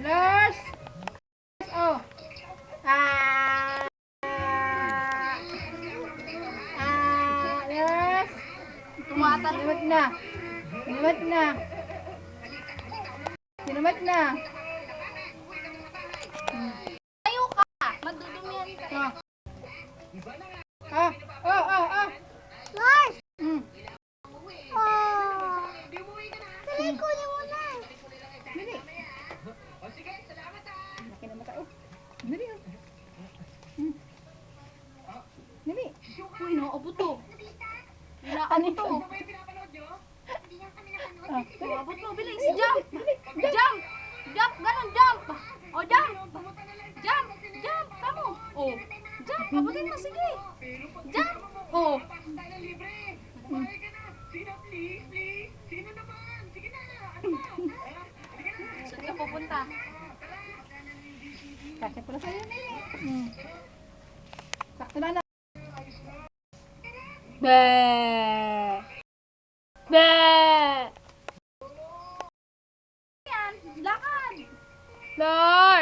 Lars! Oh. Ah. Lars. Sinumad na. Sinumad na. Sinumad na. Tayo ka. Madudumihan ka. Lars! Dali ko niyo muna. Dali. Laki na mata. Dali. Dali. Uy, naabot to. Ano to? Dali. Abot mo, bilis. Jump! Jump! Jump! Ganon, jump! O, jump! Jump! Jump! Kamu! O, jump! Abutin mo, sige! Jump! O! Saan ka pupunta? Kasya pala sa'yo. Sakto na. Be! Be! Yan! Lakad! Lars!